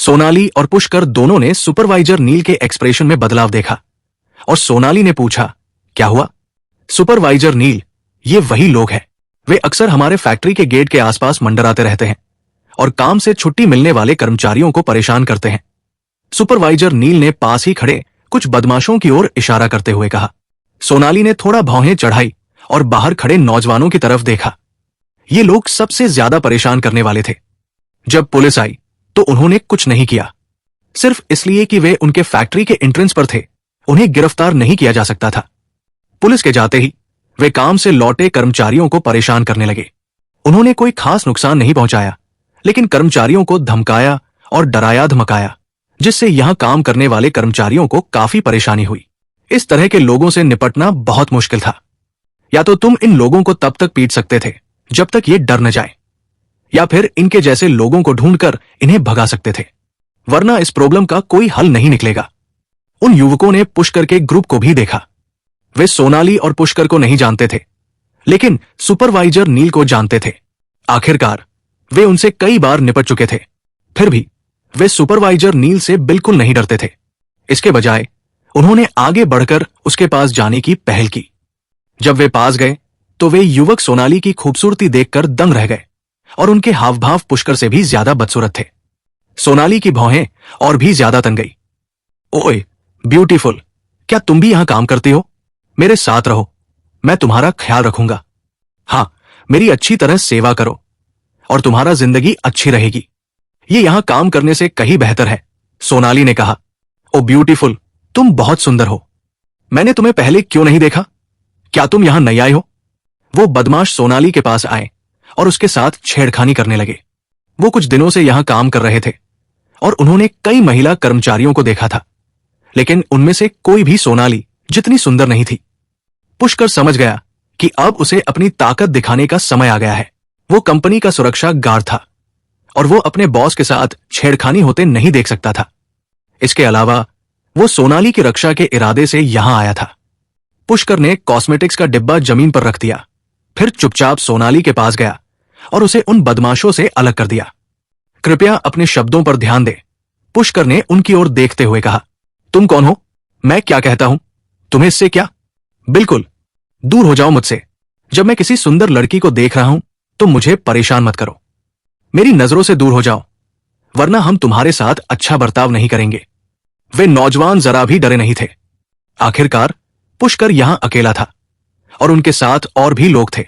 सोनाली और पुष्कर दोनों ने सुपरवाइजर नील के एक्सप्रेशन में बदलाव देखा और सोनाली ने पूछा, क्या हुआ? सुपरवाइजर नील, ये वही लोग हैं। वे अक्सर हमारे फैक्ट्री के गेट के आसपास मंडराते रहते हैं और काम से छुट्टी मिलने वाले कर्मचारियों को परेशान करते हैं। सुपरवाइजर नील ने पास ही खड़े कुछ बदमाशों की ओर इशारा करते हुए कहा। सोनाली ने थोड़ा भौहें चढ़ाई और बाहर खड़े नौजवानों की तरफ देखा। ये लोग सबसे ज्यादा परेशान करने वाले थे। जब पुलिस आई तो उन्होंने कुछ नहीं किया, सिर्फ इसलिए कि वे उनके फैक्ट्री के एंट्रेंस पर थे। उन्हें गिरफ्तार नहीं किया जा सकता था। पुलिस के जाते ही वे काम से लौटे कर्मचारियों को परेशान करने लगे। उन्होंने कोई खास नुकसान नहीं पहुंचाया, लेकिन कर्मचारियों को धमकाया और डराया धमकाया, जिससे यहां काम करने वाले कर्मचारियों को काफी परेशानी हुई। इस तरह के लोगों से निपटना बहुत मुश्किल था। या तो तुम इन लोगों को तब तक पीट सकते थे जब तक ये डर न जाए, या फिर इनके जैसे लोगों को ढूंढकर इन्हें भगा सकते थे, वरना इस प्रॉब्लम का कोई हल नहीं निकलेगा। उन युवकों ने पुष्कर के ग्रुप को भी देखा। वे सोनाली और पुष्कर को नहीं जानते थे, लेकिन सुपरवाइजर नील को जानते थे। आखिरकार वे उनसे कई बार निपट चुके थे, फिर भी वे सुपरवाइजर नील से बिल्कुल नहीं डरते थे। इसके बजाय उन्होंने आगे बढ़कर उसके पास जाने की पहल की। जब वे पास गए तो वे युवक सोनाली की खूबसूरती देखकर दंग रह गए और उनके हाव भाव पुष्कर से भी ज्यादा बदसूरत थे। सोनाली की भौहें और भी ज्यादा तन गई। ओए ब्यूटीफुल, क्या तुम भी यहां काम करती हो? मेरे साथ रहो, मैं तुम्हारा ख्याल रखूंगा। हाँ, मेरी अच्छी तरह सेवा करो और तुम्हारा जिंदगी अच्छी रहेगी। ये यहां काम करने से कहीं बेहतर है, सोनाली ने कहा। ओ ब्यूटीफुल, तुम बहुत सुंदर हो। मैंने तुम्हें पहले क्यों नहीं देखा? क्या तुम यहां नई आए हो? वो बदमाश सोनाली के पास आए और उसके साथ छेड़खानी करने लगे। वो कुछ दिनों से यहां काम कर रहे थे और उन्होंने कई महिला कर्मचारियों को देखा था, लेकिन उनमें से कोई भी सोनाली जितनी सुंदर नहीं थी। पुष्कर समझ गया कि अब उसे अपनी ताकत दिखाने का समय आ गया है। वो कंपनी का सुरक्षा गार्ड था और वो अपने बॉस के साथ छेड़खानी होते नहीं देख सकता था। इसके अलावा वो सोनाली की रक्षा के इरादे से यहां आया था। पुष्कर ने कॉस्मेटिक्स का डिब्बा जमीन पर रख दिया, फिर चुपचाप सोनाली के पास गया और उसे उन बदमाशों से अलग कर दिया। कृपया अपने शब्दों पर ध्यान दे, पुष्कर ने उनकी ओर देखते हुए कहा। तुम कौन हो? मैं क्या कहता हूं, तुम्हें इससे क्या? बिल्कुल, दूर हो जाओ मुझसे। जब मैं किसी सुंदर लड़की को देख रहा हूं तो मुझे परेशान मत करो। मेरी नजरों से दूर हो जाओ, वरना हम तुम्हारे साथ अच्छा बर्ताव नहीं करेंगे। वे नौजवान जरा भी डरे नहीं थे। आखिरकार पुष्कर यहां अकेला था और उनके साथ और भी लोग थे,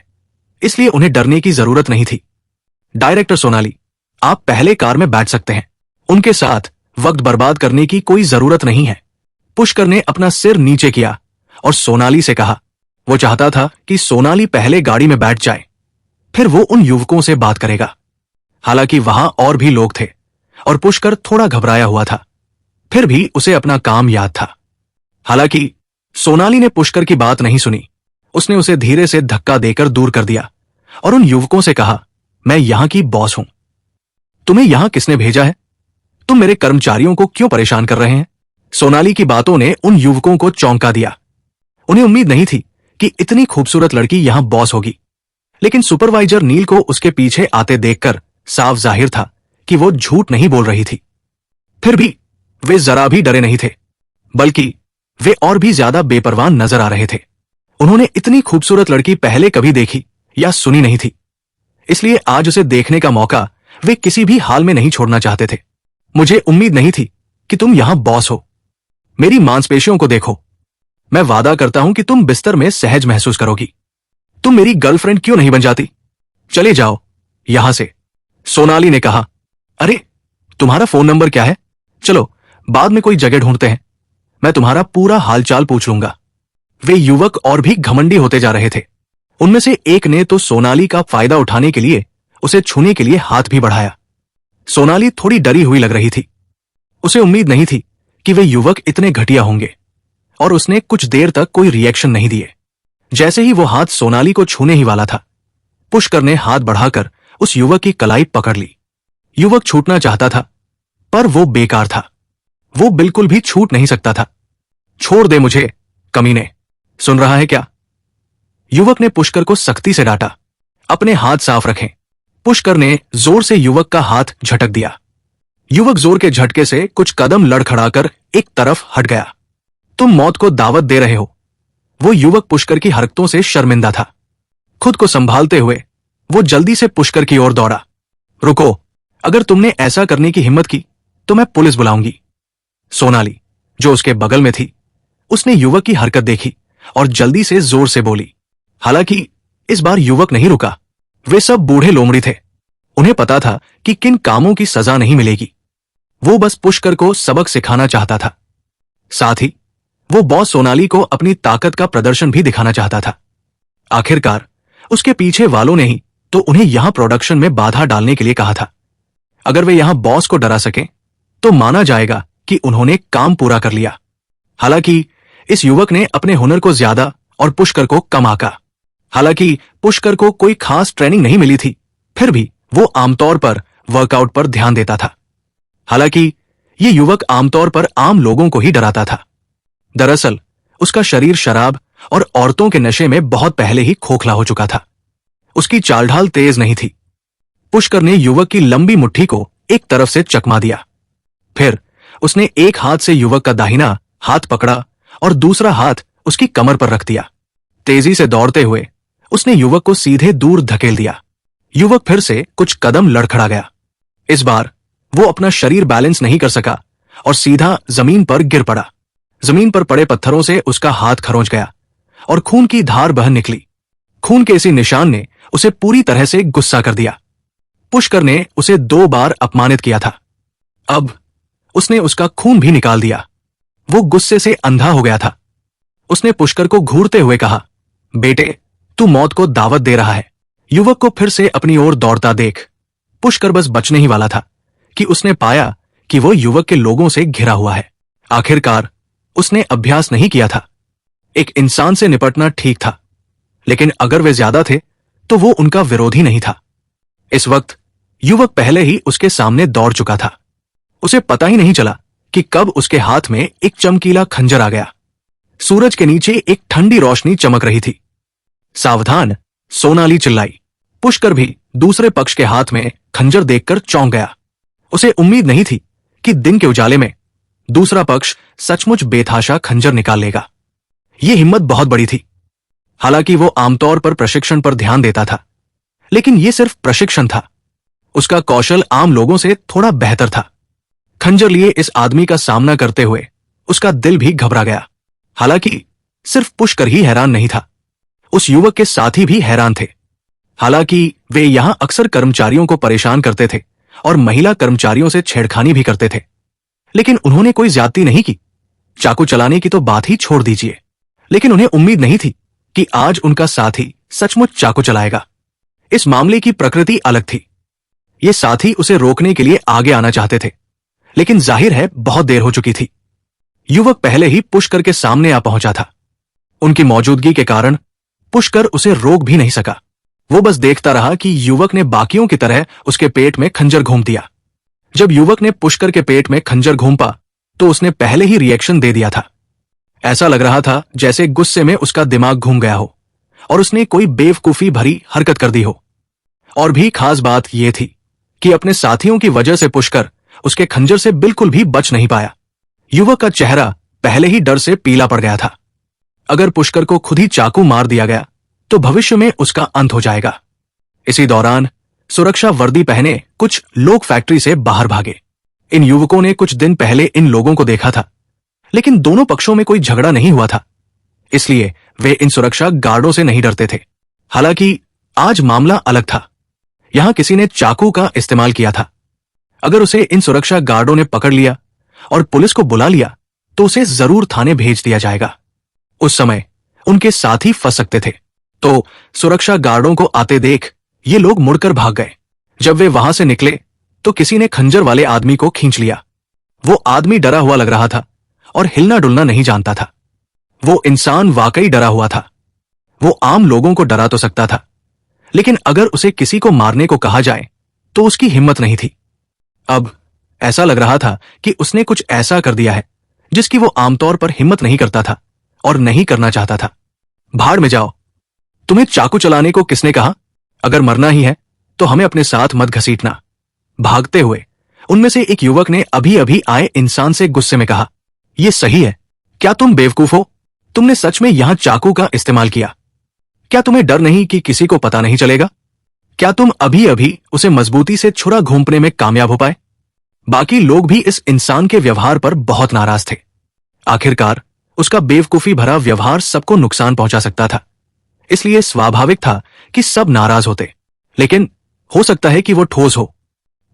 इसलिए उन्हें डरने की जरूरत नहीं थी। डायरेक्टर सोनाली, आप पहले कार में बैठ सकते हैं। उनके साथ वक्त बर्बाद करने की कोई जरूरत नहीं है। पुष्कर ने अपना सिर नीचे किया और सोनाली से कहा। वो चाहता था कि सोनाली पहले गाड़ी में बैठ जाए, फिर वो उन युवकों से बात करेगा। हालांकि वहां और भी लोग थे और पुष्कर थोड़ा घबराया हुआ था, फिर भी उसे अपना काम याद था। हालांकि सोनाली ने पुष्कर की बात नहीं सुनी। उसने उसे धीरे से धक्का देकर दूर कर दिया और उन युवकों से कहा, मैं यहां की बॉस हूं। तुम्हें यहां किसने भेजा है? तुम मेरे कर्मचारियों को क्यों परेशान कर रहे हैं? सोनाली की बातों ने उन युवकों को चौंका दिया। उन्हें उम्मीद नहीं थी कि इतनी खूबसूरत लड़की यहां बॉस होगी, लेकिन सुपरवाइजर नील को उसके पीछे आते देखकर साफ जाहिर था कि वो झूठ नहीं बोल रही थी। फिर भी वे जरा भी डरे नहीं थे, बल्कि वे और भी ज्यादा बेपरवाह नजर आ रहे थे। उन्होंने इतनी खूबसूरत लड़की पहले कभी देखी या सुनी नहीं थी, इसलिए आज उसे देखने का मौका वे किसी भी हाल में नहीं छोड़ना चाहते थे। मुझे उम्मीद नहीं थी कि तुम यहां बॉस हो। मेरी मांसपेशियों को देखो। मैं वादा करता हूं कि तुम बिस्तर में सहज महसूस करोगी। तुम मेरी गर्लफ्रेंड क्यों नहीं बन जाती? चले जाओ यहां से, सोनाली ने कहा। अरे, तुम्हारा फोन नंबर क्या है? चलो बाद में कोई जगह ढूंढते हैं, मैं तुम्हारा पूरा हालचाल पूछ लूंगा। वे युवक और भी घमंडी होते जा रहे थे। उनमें से एक ने तो सोनाली का फायदा उठाने के लिए उसे छूने के लिए हाथ भी बढ़ाया। सोनाली थोड़ी डरी हुई लग रही थी। उसे उम्मीद नहीं थी कि वे युवक इतने घटिया होंगे और उसने कुछ देर तक कोई रिएक्शन नहीं दिए। जैसे ही वो हाथ सोनाली को छूने ही वाला था, पुष्कर ने हाथ बढ़ाकर उस युवक की कलाई पकड़ ली। युवक छूटना चाहता था, पर वो बेकार था। वो बिल्कुल भी छूट नहीं सकता था। छोड़ दे मुझे, कमीने, सुन रहा है क्या? युवक ने पुष्कर को सख्ती से डांटा। अपने हाथ साफ रखें। पुष्कर ने जोर से युवक का हाथ झटक दिया। युवक जोर के झटके से कुछ कदम लड़खड़ाकर एक तरफ हट गया। तुम मौत को दावत दे रहे हो। वो युवक पुष्कर की हरकतों से शर्मिंदा था। खुद को संभालते हुए वो जल्दी से पुष्कर की ओर दौड़ा। रुको, अगर तुमने ऐसा करने की हिम्मत की तो मैं पुलिस बुलाऊंगी। सोनाली, जो उसके बगल में थी, उसने युवक की हरकत देखी और जल्दी से जोर से बोली। हालांकि इस बार युवक नहीं रुका। वे सब बूढ़े लोमड़ी थे। उन्हें पता था कि किन कामों की सजा नहीं मिलेगी। वो बस पुष्कर को सबक सिखाना चाहता था। साथ ही वो बॉस सोनाली को अपनी ताकत का प्रदर्शन भी दिखाना चाहता था। आखिरकार उसके पीछे वालों ने ही तो उन्हें यहां प्रोडक्शन में बाधा डालने के लिए कहा था। अगर वे यहां बॉस को डरा सकें तो माना जाएगा कि उन्होंने काम पूरा कर लिया। हालांकि इस युवक ने अपने हुनर को ज्यादा और पुष्कर को कम आंका। हालांकि पुष्कर को कोई खास ट्रेनिंग नहीं मिली थी, फिर भी वो आमतौर पर वर्कआउट पर ध्यान देता था। हालांकि ये युवक आमतौर पर आम लोगों को ही डराता था। दरअसल उसका शरीर शराब और औरतों के नशे में बहुत पहले ही खोखला हो चुका था। उसकी चालढाल तेज नहीं थी। पुष्कर ने युवक की लंबी मुट्ठी को एक तरफ से चकमा दिया। फिर उसने एक हाथ से युवक का दाहिना हाथ पकड़ा और दूसरा हाथ उसकी कमर पर रख दिया। तेजी से दौड़ते हुए उसने युवक को सीधे दूर धकेल दिया। युवक फिर से कुछ कदम लड़खड़ा गया। इस बार वो अपना शरीर बैलेंस नहीं कर सका और सीधा जमीन पर गिर पड़ा। जमीन पर पड़े पत्थरों से उसका हाथ खरोंच गया और खून की धार बह निकली। खून के इसी निशान ने उसे पूरी तरह से गुस्सा कर दिया। पुष्कर ने उसे 2 बार अपमानित किया था। अब उसने उसका खून भी निकाल दिया। वो गुस्से से अंधा हो गया था। उसने पुष्कर को घूरते हुए कहा, बेटे, तू मौत को दावत दे रहा है। युवक को फिर से अपनी ओर दौड़ता देख पुष्कर बस बचने ही वाला था कि उसने पाया कि वो युवक के लोगों से घिरा हुआ है। आखिरकार उसने अभ्यास नहीं किया था। एक इंसान से निपटना ठीक था, लेकिन अगर वे ज्यादा थे तो वो उनका विरोधी नहीं था। इस वक्त युवक पहले ही उसके सामने दौड़ चुका था। उसे पता ही नहीं चला कि कब उसके हाथ में एक चमकीला खंजर आ गया। सूरज के नीचे एक ठंडी रोशनी चमक रही थी। सावधान, सोनाली चिल्लाई। पुष्कर भी दूसरे पक्ष के हाथ में खंजर देखकर चौंक गया। उसे उम्मीद नहीं थी कि दिन के उजाले में दूसरा पक्ष सचमुच बेतहाशा खंजर निकाल लेगा। यह हिम्मत बहुत बड़ी थी। हालांकि वो आमतौर पर प्रशिक्षण पर ध्यान देता था, लेकिन यह सिर्फ प्रशिक्षण था। उसका कौशल आम लोगों से थोड़ा बेहतर था। खंजर लिए इस आदमी का सामना करते हुए उसका दिल भी घबरा गया। हालांकि सिर्फ पुष्कर ही हैरान नहीं था, उस युवक के साथी भी हैरान थे। हालांकि वे यहां अक्सर कर्मचारियों को परेशान करते थे और महिला कर्मचारियों से छेड़खानी भी करते थे, लेकिन उन्होंने कोई ज्यादती नहीं की। चाकू चलाने की तो बात ही छोड़ दीजिए। लेकिन उन्हें उम्मीद नहीं थी कि आज उनका साथी सचमुच चाकू चलाएगा। इस मामले की प्रकृति अलग थी। ये साथी उसे रोकने के लिए आगे आना चाहते थे, लेकिन जाहिर है बहुत देर हो चुकी थी। युवक पहले ही पुष्कर के सामने आ पहुंचा था। उनकी मौजूदगी के कारण पुष्कर उसे रोक भी नहीं सका। वो बस देखता रहा कि युवक ने बाकियों की तरह उसके पेट में खंजर घूम दिया। जब युवक ने पुष्कर के पेट में खंजर घूंपा तो उसने पहले ही रिएक्शन दे दिया था। ऐसा लग रहा था जैसे गुस्से में उसका दिमाग घूम गया हो और उसने कोई बेवकूफी भरी हरकत कर दी हो। और भी खास बात यह थी कि अपने साथियों की वजह से पुष्कर उसके खंजर से बिल्कुल भी बच नहीं पाया। युवक का चेहरा पहले ही डर से पीला पड़ गया था। अगर पुष्कर को खुद ही चाकू मार दिया गया तो भविष्य में उसका अंत हो जाएगा। इसी दौरान सुरक्षा वर्दी पहने कुछ लोग फैक्ट्री से बाहर भागे। इन युवकों ने कुछ दिन पहले इन लोगों को देखा था, लेकिन दोनों पक्षों में कोई झगड़ा नहीं हुआ था, इसलिए वे इन सुरक्षा गार्डों से नहीं डरते थे। हालांकि आज मामला अलग था। यहां किसी ने चाकू का इस्तेमाल किया था। अगर उसे इन सुरक्षा गार्डों ने पकड़ लिया और पुलिस को बुला लिया तो उसे जरूर थाने भेज दिया जाएगा। उस समय उनके साथी फंस सकते थे। तो सुरक्षा गार्डों को आते देख ये लोग मुड़कर भाग गए। जब वे वहां से निकले तो किसी ने खंजर वाले आदमी को खींच लिया। वो आदमी डरा हुआ लग रहा था और हिलना डुलना नहीं जानता था। वो इंसान वाकई डरा हुआ था। वो आम लोगों को डरा तो सकता था, लेकिन अगर उसे किसी को मारने को कहा जाए तो उसकी हिम्मत नहीं थी। अब ऐसा लग रहा था कि उसने कुछ ऐसा कर दिया है जिसकी वो आमतौर पर हिम्मत नहीं करता था और नहीं करना चाहता था। भाड़ में जाओ, तुम्हें चाकू चलाने को किसने कहा? अगर मरना ही है तो हमें अपने साथ मत घसीटना। भागते हुए उनमें से एक युवक ने अभी अभी आए इंसान से गुस्से में कहा, यह सही है? क्या तुम बेवकूफ हो? तुमने सच में यहां चाकू का इस्तेमाल किया? क्या तुम्हें डर नहीं कि किसी को पता नहीं चलेगा? क्या तुम अभी अभी उसे मजबूती से छुरा घोंपने में कामयाब हो पाए? बाकी लोग भी इस इंसान के व्यवहार पर बहुत नाराज थे। आखिरकार उसका बेवकूफी भरा व्यवहार सबको नुकसान पहुंचा सकता था, इसलिए स्वाभाविक था कि सब नाराज होते। लेकिन हो सकता है कि वो ठोस हो,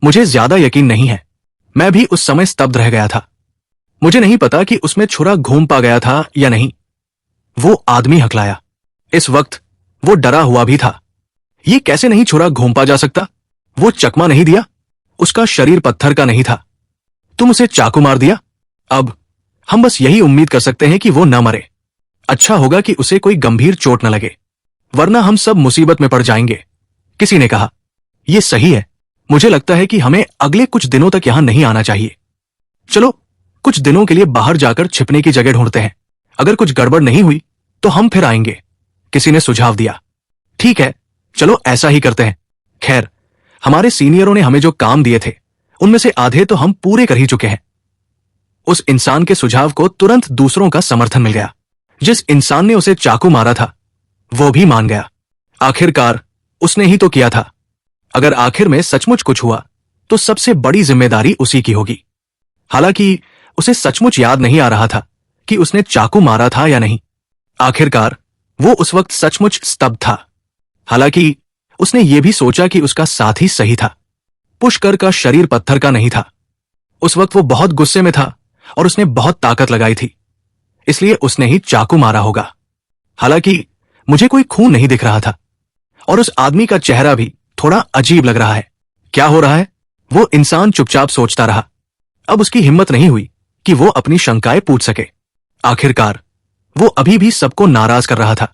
मुझे ज्यादा यकीन नहीं है। मैं भी उस समय स्तब्ध रह गया था। मुझे नहीं पता कि उसमें छुरा घूम पा गया था या नहीं। वो आदमी हकलाया। इस वक्त वो डरा हुआ भी था। ये कैसे नहीं छुरा घूम पा जा सकता? वो चकमा नहीं दिया? उसका शरीर पत्थर का नहीं था? तुम उसे चाकू मार दिया? अब हम बस यही उम्मीद कर सकते हैं कि वो न मरे। अच्छा होगा कि उसे कोई गंभीर चोट न लगे, वरना हम सब मुसीबत में पड़ जाएंगे। किसी ने कहा, यह सही है। मुझे लगता है कि हमें अगले कुछ दिनों तक यहां नहीं आना चाहिए। चलो कुछ दिनों के लिए बाहर जाकर छिपने की जगह ढूंढते हैं। अगर कुछ गड़बड़ नहीं हुई तो हम फिर आएंगे, किसी ने सुझाव दिया। ठीक है, चलो ऐसा ही करते हैं। खैर, हमारे सीनियरों ने हमें जो काम दिए थे उनमें से आधे तो हम पूरे कर ही चुके हैं। उस इंसान के सुझाव को तुरंत दूसरों का समर्थन मिल गया। जिस इंसान ने उसे चाकू मारा था वो भी मान गया। आखिरकार उसने ही तो किया था। अगर आखिर में सचमुच कुछ हुआ तो सबसे बड़ी जिम्मेदारी उसी की होगी। हालांकि उसे सचमुच याद नहीं आ रहा था कि उसने चाकू मारा था या नहीं। आखिरकार वो उस वक्त सचमुच स्तब्ध था। हालांकि उसने ये भी सोचा कि उसका साथी सही था। पुष्कर का शरीर पत्थर का नहीं था। उस वक्त वो बहुत गुस्से में था और उसने बहुत ताकत लगाई थी, इसलिए उसने ही चाकू मारा होगा। हालांकि मुझे कोई खून नहीं दिख रहा था और उस आदमी का चेहरा भी थोड़ा अजीब लग रहा है। क्या हो रहा है? वो इंसान चुपचाप सोचता रहा। अब उसकी हिम्मत नहीं हुई कि वो अपनी शंकाएं पूछ सके। आखिरकार वो अभी भी सबको नाराज कर रहा था।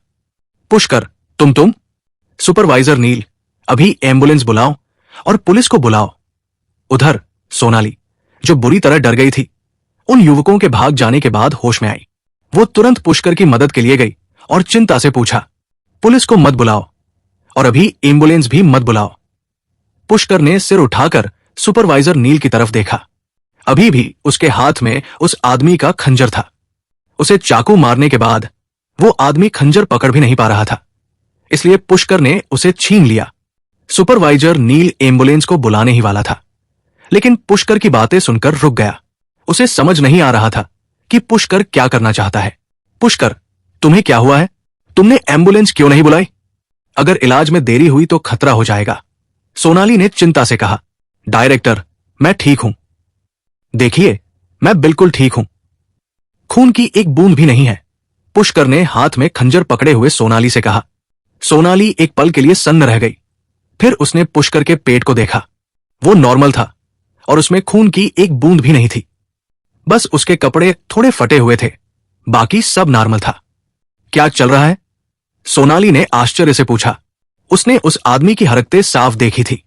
पुष्कर, तुम सुपरवाइजर नील, अभी एम्बुलेंस बुलाओ और पुलिस को बुलाओ। उधर सोनाली, जो बुरी तरह डर गई थी, उन युवकों के भाग जाने के बाद होश में आई। वो तुरंत पुष्कर की मदद के लिए गई और चिंता से पूछा, पुलिस को मत बुलाओ और अभी एम्बुलेंस भी मत बुलाओ। पुष्कर ने सिर उठाकर सुपरवाइजर नील की तरफ देखा। अभी भी उसके हाथ में उस आदमी का खंजर था। उसे चाकू मारने के बाद वो आदमी खंजर पकड़ भी नहीं पा रहा था, इसलिए पुष्कर ने उसे छीन लिया। सुपरवाइजर नील एम्बुलेंस को बुलाने ही वाला था, लेकिन पुष्कर की बातें सुनकर रुक गया। उसे समझ नहीं आ रहा था कि पुष्कर क्या करना चाहता है। पुष्कर, तुम्हें क्या हुआ है? तुमने एम्बुलेंस क्यों नहीं बुलाई? अगर इलाज में देरी हुई तो खतरा हो जाएगा, सोनाली ने चिंता से कहा। डायरेक्टर, मैं ठीक हूं। देखिए, मैं बिल्कुल ठीक हूं। खून की एक बूंद भी नहीं है, पुष्कर ने हाथ में खंजर पकड़े हुए सोनाली से कहा। सोनाली एक पल के लिए सन्न रह गई। फिर उसने पुष्कर के पेट को देखा। वो नॉर्मल था और उसमें खून की एक बूंद भी नहीं थी। बस उसके कपड़े थोड़े फटे हुए थे, बाकी सब नॉर्मल था। क्या चल रहा है? सोनाली ने आश्चर्य से पूछा। उसने उस आदमी की हरकतें साफ देखी थी।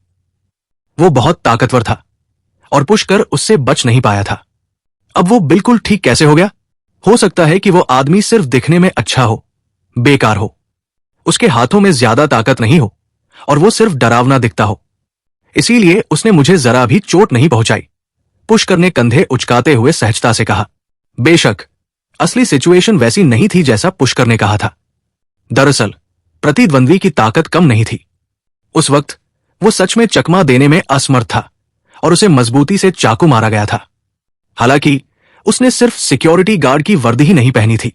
वो बहुत ताकतवर था और पुष्कर उससे बच नहीं पाया था। अब वो बिल्कुल ठीक कैसे हो गया? हो सकता है कि वो आदमी सिर्फ दिखने में अच्छा हो, बेकार हो, उसके हाथों में ज्यादा ताकत नहीं हो और वो सिर्फ डरावना दिखता हो, इसीलिए उसने मुझे जरा भी चोट नहीं पहुंचाई, पुष्कर ने कंधे उचकाते हुए सहजता से कहा। बेशक असली सिचुएशन वैसी नहीं थी जैसा पुष्कर ने कहा था। दरअसल प्रतिद्वंद्वी की ताकत कम नहीं थी। उस वक्त वो सच में चकमा देने में असमर्थ था और उसे मजबूती से चाकू मारा गया था। हालांकि उसने सिर्फ सिक्योरिटी गार्ड की वर्दी ही नहीं पहनी थी।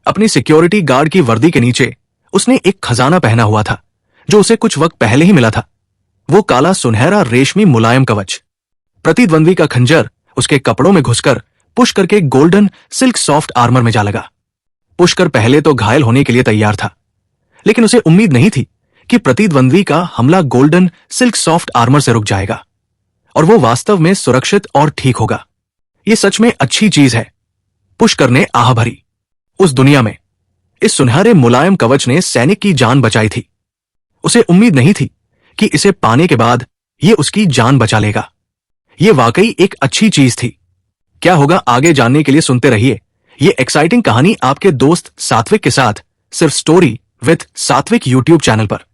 अपनी सिक्योरिटी गार्ड की वर्दी के नीचे उसने एक खजाना पहना हुआ था जो उसे कुछ वक्त पहले ही मिला था। वो काला सुनहरा रेशमी मुलायम कवच। प्रतिद्वंद्वी का खंजर उसके कपड़ों में घुसकर पुष्कर के गोल्डन सिल्क सॉफ्ट आर्मर में जा लगा। पुष्कर पहले तो घायल होने के लिए तैयार था, लेकिन उसे उम्मीद नहीं थी कि प्रतिद्वंद्वी का हमला गोल्डन सिल्क सॉफ्ट आर्मर से रुक जाएगा और वो वास्तव में सुरक्षित और ठीक होगा। ये सच में अच्छी चीज है, पुष्कर ने आह भरी। उस दुनिया में इस सुनहरे मुलायम कवच ने सैनिक की जान बचाई थी। उसे उम्मीद नहीं थी कि इसे पाने के बाद ये उसकी जान बचा लेगा। ये वाकई एक अच्छी चीज थी। क्या होगा आगे जानने के लिए सुनते रहिए ये एक्साइटिंग कहानी आपके दोस्त सात्विक के साथ, सिर्फ स्टोरी विद सात्विक यूट्यूब चैनल पर।